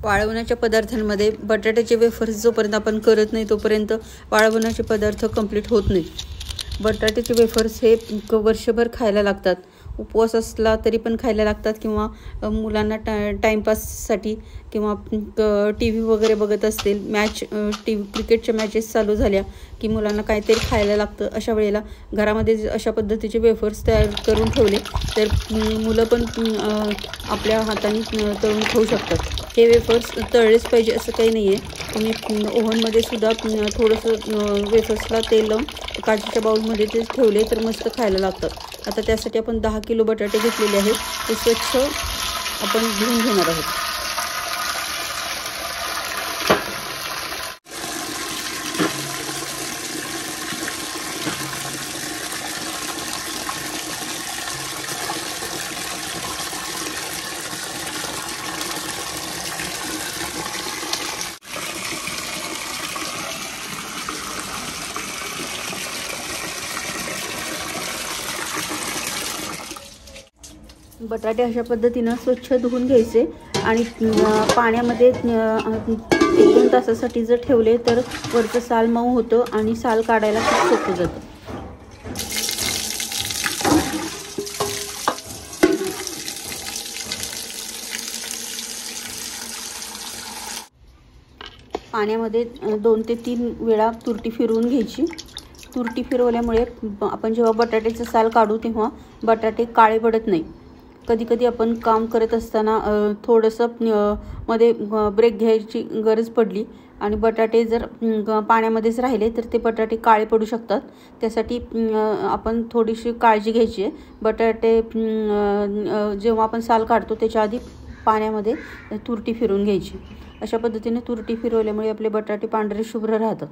वाळवण्याच्या पदार्थांमध्ये बटाट्याचे वेफर्स जोपर्यंत आपण करत नाही तोपर्यंत वाळवण्याचे पदार्थ कंप्लीट होत नाहीत। बटाट्याचे वेफर्स हे वर्षभर खायला लागतात। उपवास असला तरी पण खायला लागतात किंवा मुलांना टाइमपाससाठी किंवा टी व्ही वगैरे बघत असतील, क्रिकेटच्या मॅचेस चालू झाल्या की मुलांना काहीतरी खायला लागतं। अशा वेळेला घरामध्ये अशा पद्धतीचे वेफर्स तयार करून ठेवले तर मुलं पण आपल्या हाताने तळून खाऊ शकतात। हे वेफर्स तळलेच पाहिजे असं काही नाही आहे। तुम्ही ओव्हनमध्ये सुद्धा थोडंसं वेफर्सला तेल लावून काचेच्या बाउलमध्ये ते ठेवले तर मस्त खायला लागतात। आता त्यासाठी आपण 10 किलो बटाटे घेतलेले आहेत, ते स्वच्छ आपण धुवून घेणार आहोत। बटाटे अशा पद्धतीनं स्वच्छ धुवून घ्यायचे आणि पाण्यामध्ये 1-2 तासासाठी जर ठेवले तर वरचं साल मऊ होतं आणि साल काढायला खूप सोपं जातं। पाण्यामध्ये 2 ते 3 वेळा तुरटी फिरवून घ्यायची। तुरटी फिरवल्यामुळे आपण जेव्हा बटाट्याचं साल काढू तेव्हा बटाटे काळे पडत नाही। कधी कधी आपण काम करत असताना थोडंसं मध्ये ब्रेक घ्यायची गरज पडली आणि बटाटे जर पाण्यामध्येच राहिले तर ते बटाटे काळे पडू शकतात। त्यासाठी आपण थोडीशी काळजी घ्यायची आहे। बटाटे जेव्हा आपण साल काढतो त्याच्या आधी पाण्यामध्ये तुरटी फिरवून घ्यायची। अशा पद्धतीने तुरटी फिरवल्यामुळे आपले बटाटे पांढरे शुभ्र राहतात।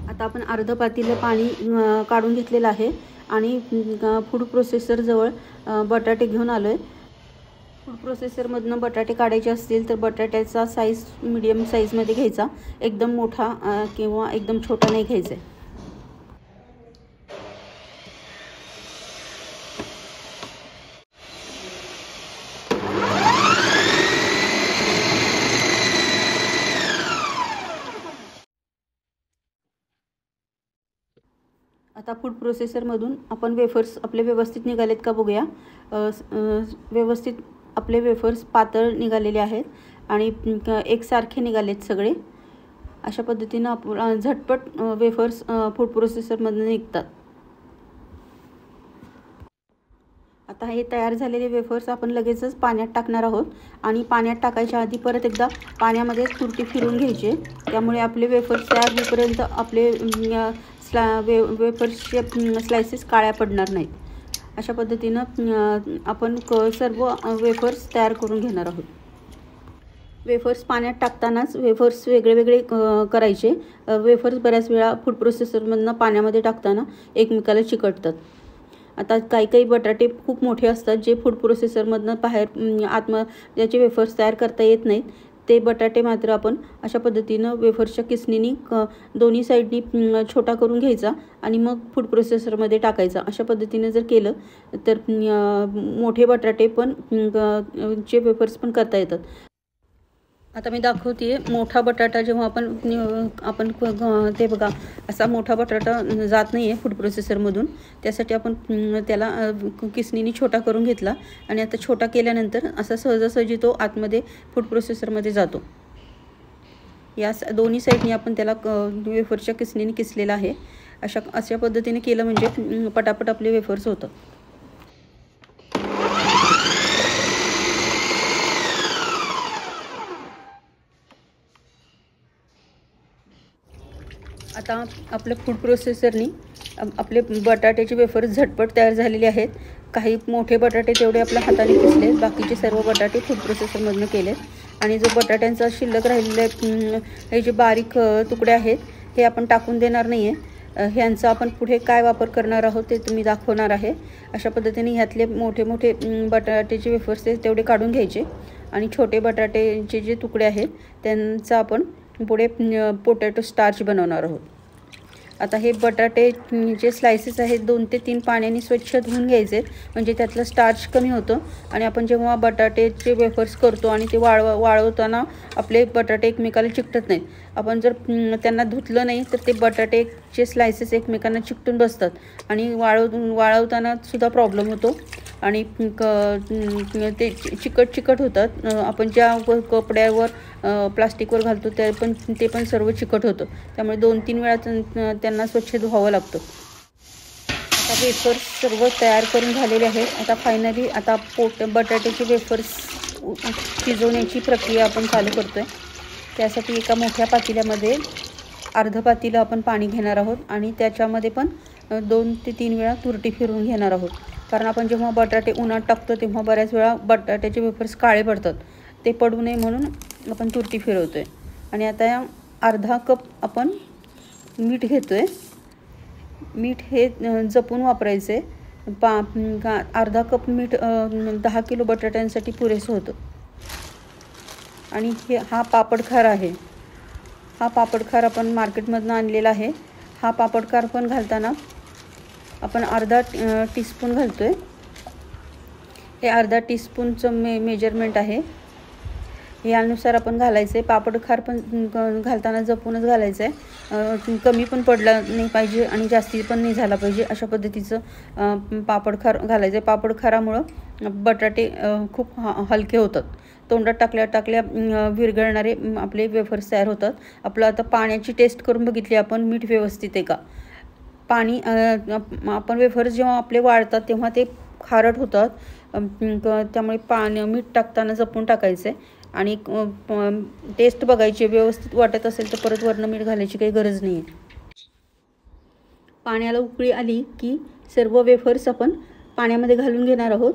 आता आपण अर्ध पातेलं पाणी काढून घेतलेलं आहे आणि फूड प्रोसेसर जवळ बटाटे घेऊन आलोय। फूड प्रोसेसरमधनं बटाटे काढायचे असतील तर बटाट्याचा साईज मीडियम साईजमध्ये घ्यायचा, एकदम मोठा किंवा एकदम छोटा नाही घ्यायचा। आता फूड प्रोसेसरमधून आपण वेफर्स आपले व्यवस्थित निघालेत का बघूया। व्यवस्थित आपले वेफर्स पातळ निघालेले आहेत आणि एकसारखे निघालेत सगळे। अशा पद्धतीनं आपण झटपट वेफर्स फूड प्रोसेसरमधून निघतात। आता हे तयार झालेले वेफर्स आपण लगेचच पाण्यात टाकणार आहोत आणि पाण्यात टाकायच्या आधी परत एकदा पाण्यामध्ये तुरटी फिरवून घ्यायची, त्यामुळे आपले वेफर्स तयार होईपर्यंत आपले वेफर्सचे स्लाइसेस काळ्या पडणार नाहीत। अशा पद्धतीनं आपण सर्व वेफर्स तयार करून घेणार आहोत। वेफर्स पाण्यात टाकतानाच वेफर्स वेगळे करायचे। वेफर्स बऱ्याच वेळा फूड प्रोसेसरमधनं पाण्यामध्ये टाकताना एकमेकाला चिकटतात। आता काही बटाटे खूप मोठे असतात जे फूड प्रोसेसरमधनं त्याचे वेफर्स तयार करता येत नाहीत। ते बटाटे मात्र आपण अशा पद्धतीनं वेफर्सच्या किसणीने दोन्ही साईडनी छोटा करून घ्यायचा आणि मग फूड प्रोसेसरमध्ये टाकायचा। अशा पद्धतीने जर केलं तर मोठे बटाटे पण चे वेफर्स पण करता येतात। आता मी दाखवते मोठा बटाटा जेव्हा आपण ते बघा असा मोठा बटाटा जात नाही आहे फूड प्रोसेसरमधून, त्यासाठी आपण त्याला किसणीने छोटा करून घेतला आणि आता छोटा केल्यानंतर असा सहजासहजी तो आतमध्ये फूड प्रोसेसरमध्ये जातो। या दोन्ही साईडनी आपण त्याला वेफरच्या किसणीने किसलेला आहे। अशा पद्धतीने केलं म्हणजे पटापट आपले वेफर्स होतात। आता आपलं फूड प्रोसेसरनी आपले बटाट्याचे वेफर्स झटपट तयार झालेले आहेत. काही मोठे बटाटे तेवढे आपल्या हाताने पिसले, बाकीचे सर्व बटाटे फूड प्रोसेसरमधनं केले. आणि जो बटाट्यांचा शिल्लक राहिलेले हे जे बारीक तुकडे आहेत हे आपण टाकून देणार नाही आहे. ह्यांचा आपण पुढे काय वापर करणार आहोत ते तुम्ही दाखवणार आहे. अशा पद्धतीने ह्यातले मोठे मोठे बटाट्याचे वेफर्स तेवढे काढून घ्यायचे आणि छोटे बटाट्याचे जे तुकडे आहेत त्यांचा आपण पुढे पोटॅटो स्टार्च बनवणार आहोत. आता हे बटाटे जे स्लायसेस आहेत 2 ते 3 पाण्याने स्वच्छ धुवून घ्यायचे, म्हणजे त्यातलं स्टार्च कमी होतं. आणि आपण जेव्हा बटाट्याचे वेफर्स करतो आणि ते वाळवताना आपले बटाटे एकमेकाला चिकटत नाहीत. आपण जर त्यांना धुतलं नाही तर ते बटाट्याचे स्लायसेस एकमेकांना चिकटून बसतात आणि वाळवताना सुद्धा प्रॉब्लेम होतो आणि ते चिकट होतात. आपण ज्या कपड्यावर प्लास्टिकवर घालतो ते पण सर्व चिकट होतं. त्यामुळे 2-3 वेळा त्यांना स्वच्छ धुवावं लागतं. आता वेफर्स सर्व तयार करून झालेले आहेत. आता फायनली आता बटाट्याचे वेफर्स शिजवण्याची प्रक्रिया आपण चालू करतो आहे. त्यासाठी एका मोठ्या पातेल्यामध्ये अर्ध पातेलं आपण पाणी घेणार आहोत आणि त्याच्यामध्ये पण 2 ते 3 वेळा तुरटी फिरवून घेणार आहोत. कारण आपण जेव्हा बटाटे उन्हात टाकतो तेव्हा बऱ्याच वेळा बटाट्याचे वेफर्स काळे पडतात. ते पडू नये म्हणून आपण तुरटी फिरवतो आहे. आणि आता अर्धा कप आपण मीठ घेतो आहे. मीठ हे जपून वापरायचं आहे. अर्धा कप मीठ 10 किलो बटाट्यांसाठी पुरेसं होतं. आणि हा पापडखार आहे. हा पापडखार आपण मार्केटमधून आणलेला आहे. हा पापडखार पण घालताना आपण अर्धा टीस्पून घालतो आहे. हे अर्धा टीस्पूनचं मेजरमेंट आहे. यानुसार आपण घालायचं आहे. पापडखार पण घालताना जपूनच घालायचं आहे. कमी पण पडला नाही पाहिजे आणि जास्ती पण नाही झाला पाहिजे, अशा पद्धतीचं पापडखार घालायचं आहे. पापडखारामुळं बटाटे खूप हलके होतात. तोंडात टाकल्या विरघळणारे आपले वेफर्स तयार होतात. आपलं आता पाण्याची टेस्ट करून बघितली आपण, मीठ व्यवस्थित आहे का. पाणी आपण वेफर्स जेव्हा आपले वाळतात तेव्हा ते खारट होतात. त्यामुळे मीठ टाकताना जपून टाकायचं आहे आणि टेस्ट बघायची. व्यवस्थित वाटत असेल तर परत वरनं मीठ घालायची काही गरज नाही आहे. पाण्याला उकळी आली की सर्व वेफर्स आपण पाण्यामध्ये घालून घेणार आहोत.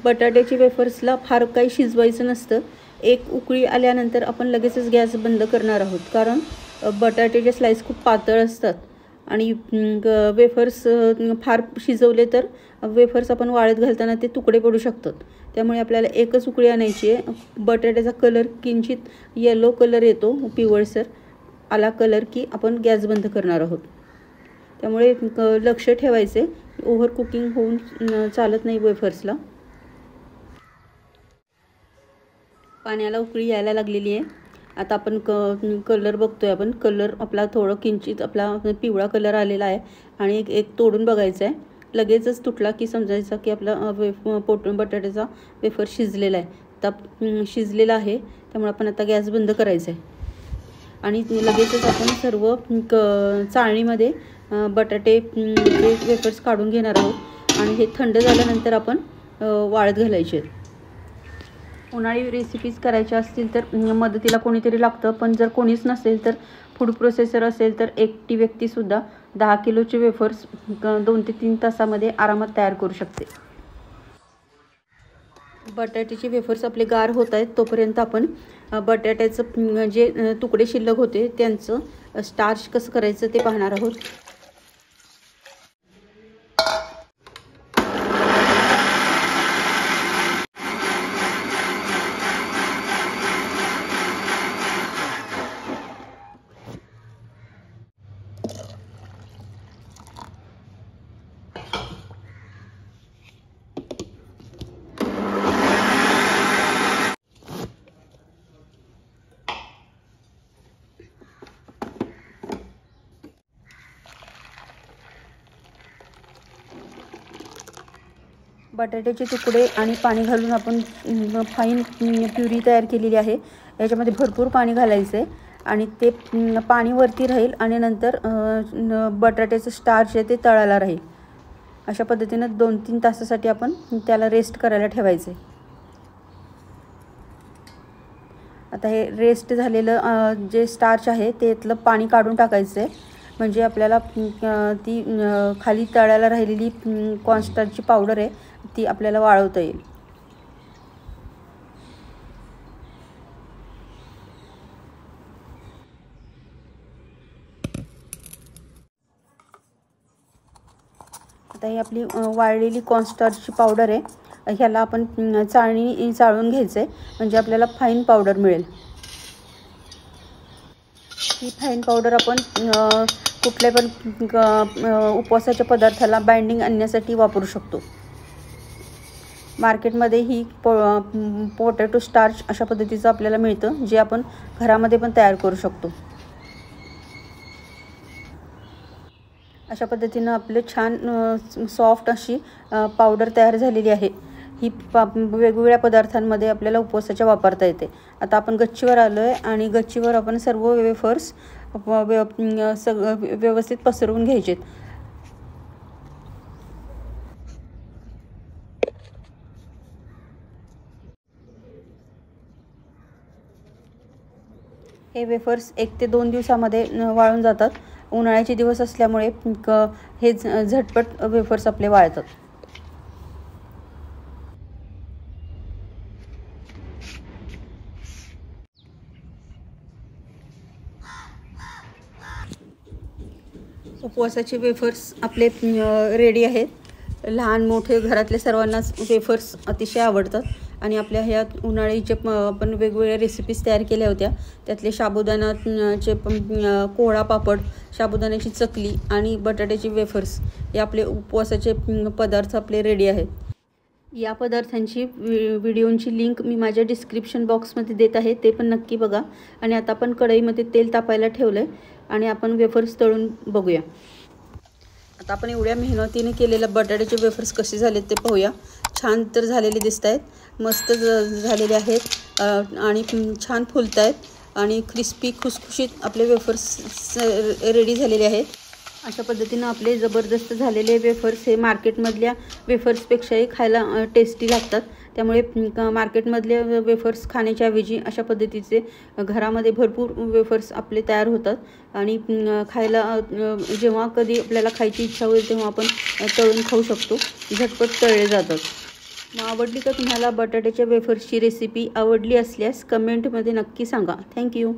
बटाट्याची वेफर्सला फार काही शिजवायचं नसतं. एक उकळी आल्यानंतर आपण लगेचच गॅस बंद करणार आहोत, कारण बटाट्याचे स्लाइस खूप पातळ असतात आणि वेफर्स फार शिजवले तर वेफर्स आपण वाळत घालताना ते तुकडे पडू शकतात. त्यामुळे आपल्याला एकच उकळी आणायची आहे. बटाट्याचा कलर किंचित येलो कलर येतो, पिवळसर आला कलर की आपण गॅस बंद करणार आहोत. त्यामुळे लक्ष ठेवायचे, ओव्हर कुकिंग होऊन चालत नाही वेफर्सला. पाण्याला उकळी यायला लागलेली आहे. आता आपण कलर बघतोय. आपण कलर आपला थोडं किंचित आपला पिवळा कलर आलेला आहे आणि एक तोडून बघायचा आहे. लगेचच तुटला की समजायचं की आपला बटाट्याचा वेफर शिजलेला आहे. आता शिजलेला आहे त्यामुळे आपण आता गॅस बंद करायचा आहे आणि लगेचच आपण सर्व चाळणीमध्ये बटाटे वेफर्स काढून घेणार आहोत आणि हे थंड झाल्यानंतर आपण वाळत घालायचे आहेत. उन्हाळी रेसिपीज करायच्या असतील तर मदतीला कोणीतरी लागतं, पण जर कोणीच नसेल तर फूड प्रोसेसर असेल तर एकटी व्यक्तीसुद्धा 10 किलोचे वेफर्स 2 ते 3 तासामध्ये आरामात तयार करू शकते. बटाट्याचे वेफर्स आपले गार होत आहेत तोपर्यंत आपण बटाट्याचं जे तुकडे शिल्लक होते त्यांचं स्टार्च कसं करायचं ते पाहणार आहोत. बटाट्याचे तुकडे आणि पाणी घालून आपण फाईन प्युरी तयार केलेली आहे. याच्यामध्ये भरपूर पाणी घालायचं आहे आणि ते पाणी वरती राहील आणि नंतर बटाट्याचं स्टार्च आहे ते तळायला राहील. अशा पद्धतीनं 2-3 तासासाठी आपण त्याला रेस्ट करायला ठेवायचं आहे. आता हे रेस्ट झालेलं जे स्टार्च आहे त्यातलं पाणी काढून टाकायचं आहे, म्हणजे आपल्याला ती खाली तळायला राहिलेली कॉर्नस्टार्चची पावडर आहे ती आपल्याला वाळवता येईल. आता ही आपली वाळलेली कॉर्नस्टार्चची पावडर आहे, ह्याला आपण चाळून घ्यायचं आहे, म्हणजे आपल्याला फाईन पावडर मिळेल. ही फाईन पावडर आपण कुठल्या पण उपवासाच्या पदार्थाला बाइंडिंग आणण्यासाठी वापरू शकतो. मार्केटमध्ये ही पोटॅटो स्टार्च अशा पद्धतीचं आपल्याला मिळतं, जे आपण घरामध्ये पण तयार करू शकतो. अशा पद्धतीनं आपले छान सॉफ्ट अशी पावडर तयार झालेली आहे. ही वेगवेगळ्या पदार्थांमध्ये आपल्याला उपवासाच्या वापरता येते. आता आपण गच्चीवर आलो आहे आणि गच्चीवर आपण सर्व वेफर्स व्यवस्थित पसरवून घ्यायचे. हे वेफर्स 1 ते 2 दिवसामध्ये वाळून जातात. उन्हाळ्याचे दिवस असल्यामुळे हे झटपट वेफर्स आपले वाळतात. उपवासाचे वेफर्स आपले रेडी आहेत. लहान मोठे घरातले सर्वांनाच वेफर्स अतिशय आवडतात आणि आपल्या ह्या उन्हाळीचे आपण वेगवेगळ्या रेसिपीज तयार केल्या होत्या. त्यातले साबुदाण्याचे कोहळा पापड, साबुदाण्याची चकली आणि बटाट्याचे वेफर्स हे आपले उपवासाचे पदार्थ आपले रेडी आहेत. या पदार्थांची व्हिडिओची लिंक मी माझ्या डिस्क्रिप्शन बॉक्समध्ये देत आहे, ते पण नक्की बघा. आणि आता आपण कढईमध्ये तेल तापायला ठेवलं आहे आणि आपण वेफर्स तळून बघूया. आता आपण एवढ्या मेहनतीने केलेल्या बटाट्याचे वेफर्स कसे झालेत ते पाहूया. छान तर झालेले दिसत आहेत, मस्त झालेले आहेत आणि छान फुलत आहेत आणि क्रिस्पी खुसखुशीत आपले वेफर्स रेडी झालेले आहेत. अशा पद्धतीनं आपले जबरदस्त झालेले वेफर्स हे मार्केटमधल्या वेफर्सपेक्षाही खायला टेस्टी लागतात. त्यामुळे मार्केटमधले वेफर्स खाण्याच्या ऐवजी अशा पद्धतीचे घरामध्ये भरपूर वेफर्स आपले तयार होतात आणि खायला जेव्हा कधी आपल्याला खायची इच्छा होईल तेव्हा आपण तळून खाऊ शकतो. झटपट तळले जातात. मग आवडली का तुम्हाला बटाट्याच्या वेफर्सची रेसिपी? आवडली असल्यास कमेंटमध्ये नक्की सांगा. थँक्यू.